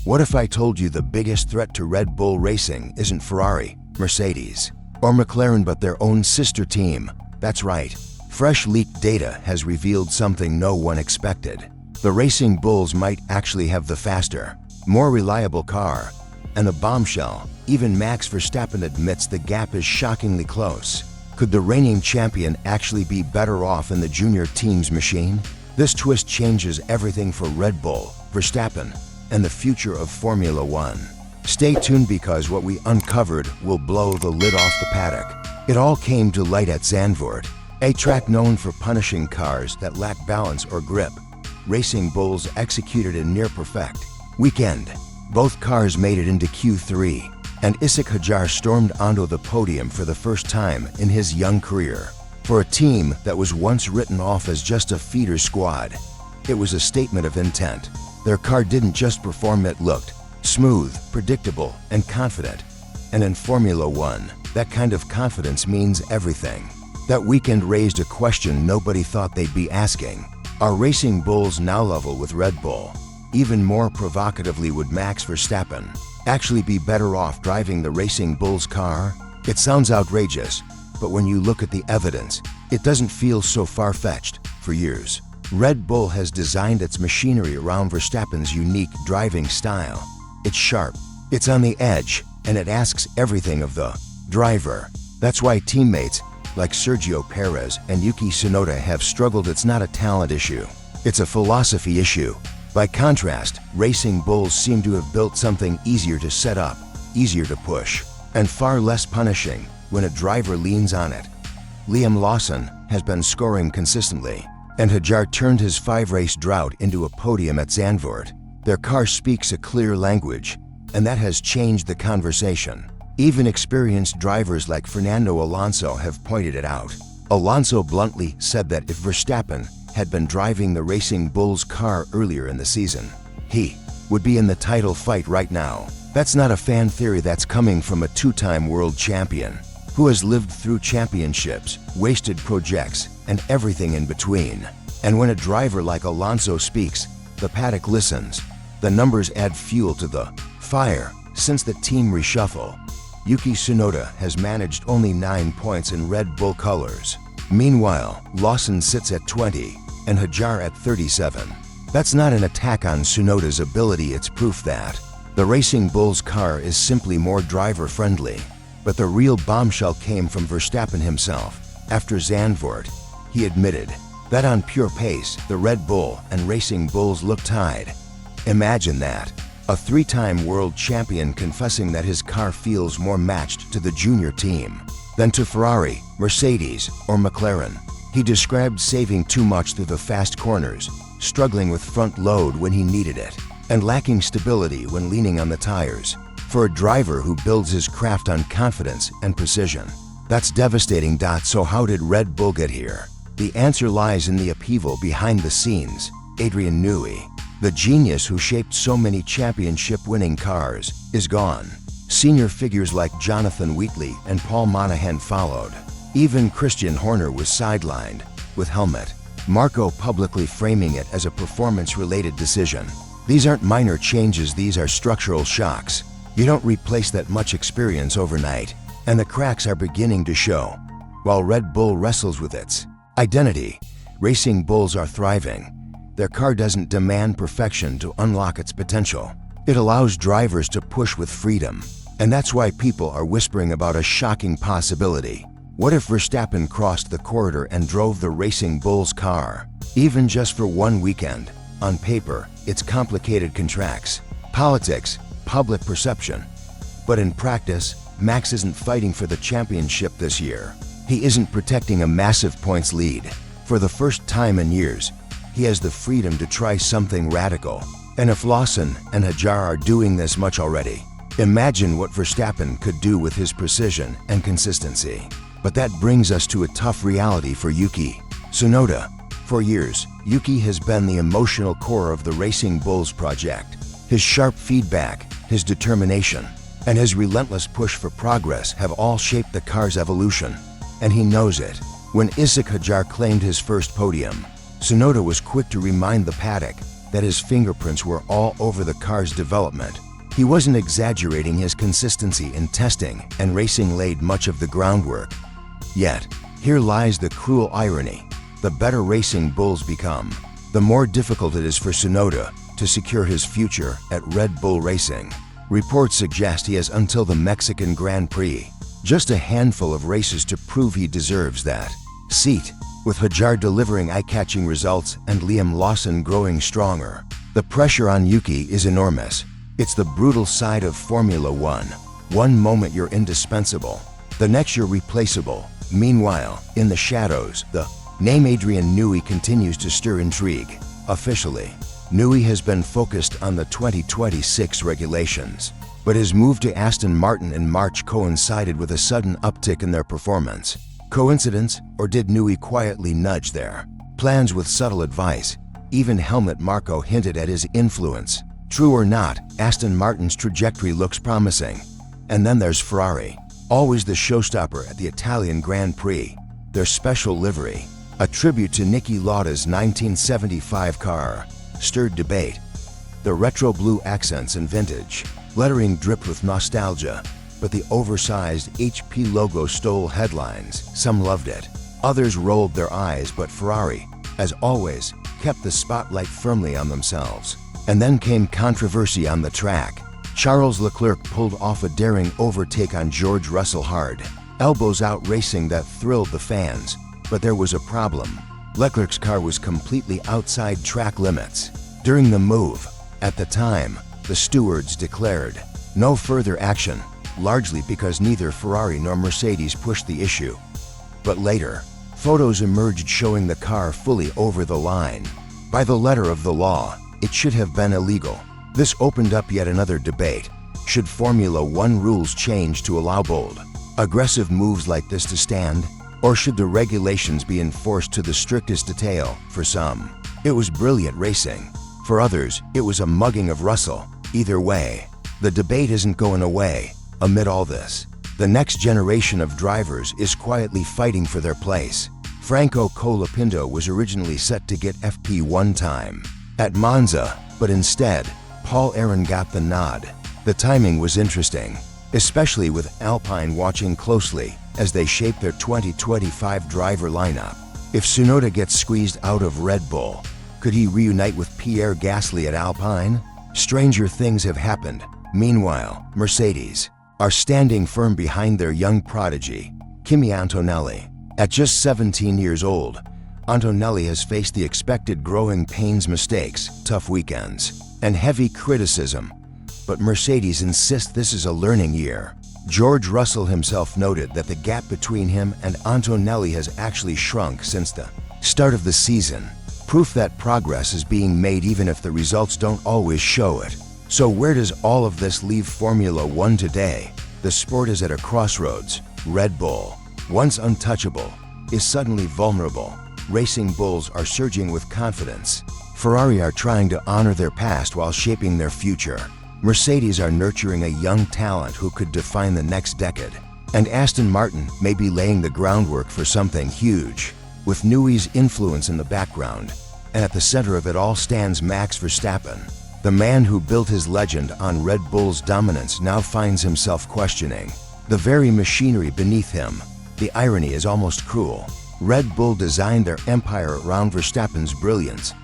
What if I told you the biggest threat to Red Bull racing isn't Ferrari, Mercedes, or McLaren but their own sister team? That's right. Fresh leaked data has revealed something no one expected. The Racing Bulls might actually have the faster, more reliable car. And a bombshell, even Max Verstappen admits the gap is shockingly close. Could the reigning champion actually be better off in the junior team's machine? This twist changes everything for Red Bull, Verstappen, and the future of Formula One. Stay tuned because what we uncovered will blow the lid off the paddock. It all came to light at Zandvoort, a track known for punishing cars that lack balance or grip. Racing Bulls executed a near-perfect weekend. Both cars made it into Q3, and Ishaq Hadjar stormed onto the podium for the first time in his young career. For a team that was once written off as just a feeder squad, it was a statement of intent. Their car didn't just perform, it looked smooth, predictable, and confident. And in Formula One, that kind of confidence means everything. That weekend raised a question nobody thought they'd be asking. Are Racing Bulls now level with Red Bull? Even more provocatively, would Max Verstappen actually be better off driving the Racing Bulls car? It sounds outrageous, but when you look at the evidence, it doesn't feel so far-fetched. For years, Red Bull has designed its machinery around Verstappen's unique driving style. It's sharp, it's on the edge, and it asks everything of the driver. That's why teammates like Sergio Perez and Yuki Tsunoda have struggled. It's not a talent issue, it's a philosophy issue. By contrast, Racing Bulls seem to have built something easier to set up, easier to push, and far less punishing when a driver leans on it. Liam Lawson has been scoring consistently, and Hadjar turned his 5-race drought into a podium at Zandvoort. Their car speaks a clear language, and that has changed the conversation. Even experienced drivers like Fernando Alonso have pointed it out. Alonso bluntly said that if Verstappen had been driving the Racing Bulls car earlier in the season, he would be in the title fight right now. That's not a fan theory, that's coming from a two-time world champion who has lived through championships, wasted projects, and everything in between. And when a driver like Alonso speaks, the paddock listens. The numbers add fuel to the fire. Since the team reshuffle, Yuki Tsunoda has managed only 9 points in Red Bull colors. Meanwhile, Lawson sits at 20 and Hadjar at 37. That's not an attack on Tsunoda's ability, it's proof that the Racing Bulls car is simply more driver-friendly. But the real bombshell came from Verstappen himself. After Zandvoort, he admitted that on pure pace, the Red Bull and Racing Bulls look tied. Imagine that. A 3-time world champion confessing that his car feels more matched to the junior team than to Ferrari, Mercedes, or McLaren. He described saving too much through the fast corners, struggling with front load when he needed it, and lacking stability when leaning on the tires. For a driver who builds his craft on confidence and precision, that's devastating. So how did Red Bull get here? The answer lies in the upheaval behind the scenes. Adrian Newey, the genius who shaped so many championship-winning cars, is gone. Senior figures like Jonathan Wheatley and Paul Monahan followed. Even Christian Horner was sidelined, with helmet. Marco publicly framing it as a performance-related decision. These aren't minor changes, these are structural shocks. You don't replace that much experience overnight, and the cracks are beginning to show. While Red Bull wrestles with its identity, Racing Bulls are thriving. Their car doesn't demand perfection to unlock its potential. It allows drivers to push with freedom. And that's why people are whispering about a shocking possibility. What if Verstappen crossed the corridor and drove the Racing Bulls car? Even just for one weekend. On paper, it's complicated contracts, politics, public perception. But in practice, Max isn't fighting for the championship this year. He isn't protecting a massive points lead. For the first time in years, he has the freedom to try something radical. And if Lawson and Hadjar are doing this much already, imagine what Verstappen could do with his precision and consistency. But that brings us to a tough reality for Yuki Tsunoda. For years, Yuki has been the emotional core of the Racing Bulls project. His sharp feedback, his determination, and his relentless push for progress have all shaped the car's evolution. And he knows it. When Ishaq Hadjar claimed his first podium, Tsunoda was quick to remind the paddock that his fingerprints were all over the car's development. He wasn't exaggerating. His consistency in testing and racing laid much of the groundwork. Yet, here lies the cruel irony. The better Racing Bulls become, the more difficult it is for Tsunoda to secure his future at Red Bull Racing. Reports suggest he has until the Mexican Grand Prix, just a handful of races, to prove he deserves that seat, with Hajar delivering eye-catching results and Liam Lawson growing stronger. The pressure on Yuki is enormous. It's the brutal side of Formula One. One moment you're indispensable, the next you're replaceable. Meanwhile, in the shadows, the name Adrian Newey continues to stir intrigue. Officially, Newey has been focused on the 2026 regulations, but his move to Aston Martin in March coincided with a sudden uptick in their performance. Coincidence, or did Newey quietly nudge their plans with subtle advice? Even Helmut Marko hinted at his influence. True or not, Aston Martin's trajectory looks promising. And then there's Ferrari, always the showstopper at the Italian Grand Prix. Their special livery, a tribute to Niki Lauda's 1975 car, stirred debate. The retro blue accents and vintage lettering dripped with nostalgia, but the oversized HP logo stole headlines. Some loved it, others rolled their eyes, but Ferrari, as always, kept the spotlight firmly on themselves. And then came controversy on the track. Charles Leclerc pulled off a daring overtake on George Russell hard, elbows out racing that thrilled the fans. But there was a problem. Leclerc's car was completely outside track limits. During the move, at the time, the stewards declared no further action, largely because neither Ferrari nor Mercedes pushed the issue. But later, photos emerged showing the car fully over the line. By the letter of the law, it should have been illegal. This opened up yet another debate. Should Formula One rules change to allow bold, aggressive moves like this to stand? Or should the regulations be enforced to the strictest detail? For some, it was brilliant racing. For others, it was a mugging of Russell. Either way, the debate isn't going away. Amid all this, the next generation of drivers is quietly fighting for their place. Franco Colapinto was originally set to get FP1 time at Monza, but instead, Paul Aron got the nod. The timing was interesting, especially with Alpine watching closely as they shape their 2025 driver lineup. If Tsunoda gets squeezed out of Red Bull, could he reunite with Pierre Gasly at Alpine? Stranger things have happened. Meanwhile, Mercedes are standing firm behind their young prodigy, Kimi Antonelli. At just 17 years old, Antonelli has faced the expected growing pains, mistakes, tough weekends, and heavy criticism. But Mercedes insists this is a learning year. George Russell himself noted that the gap between him and Antonelli has actually shrunk since the start of the season, proof that progress is being made even if the results don't always show it. So where does all of this leave Formula One today? The sport is at a crossroads. Red Bull, once untouchable, is suddenly vulnerable. Racing Bulls are surging with confidence. Ferrari are trying to honor their past while shaping their future. Mercedes are nurturing a young talent who could define the next decade. And Aston Martin may be laying the groundwork for something huge, with Newey's influence in the background. And at the center of it all stands Max Verstappen. The man who built his legend on Red Bull's dominance now finds himself questioning the very machinery beneath him. The irony is almost cruel. Red Bull designed their empire around Verstappen's brilliance.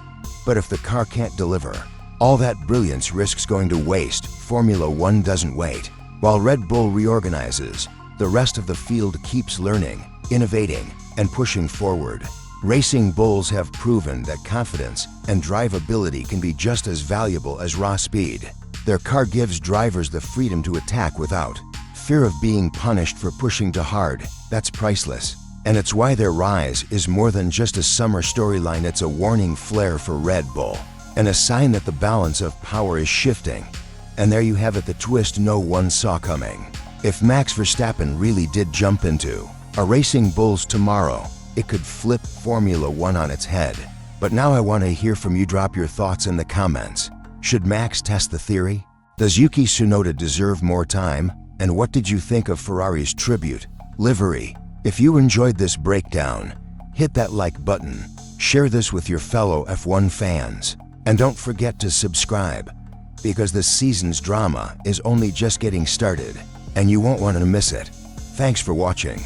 But if the car can't deliver, all that brilliance risks going to waste. Formula One doesn't wait. While Red Bull reorganizes, the rest of the field keeps learning, innovating, and pushing forward. Racing Bulls have proven that confidence and drivability can be just as valuable as raw speed. Their car gives drivers the freedom to attack without fear of being punished for pushing too hard. That's priceless. And it's why their rise is more than just a summer storyline. It's a warning flare for Red Bull, and a sign that the balance of power is shifting. And there you have it, the twist no one saw coming. If Max Verstappen really did jump into a Racing Bulls tomorrow, it could flip Formula One on its head. But now I want to hear from you. Drop your thoughts in the comments. Should Max test the theory? Does Yuki Tsunoda deserve more time? And what did you think of Ferrari's tribute livery? If you enjoyed this breakdown, hit that like button, share this with your fellow F1 fans, And don't forget to subscribe, because the season's drama is only just getting started, and you won't want to miss it. Thanks for watching.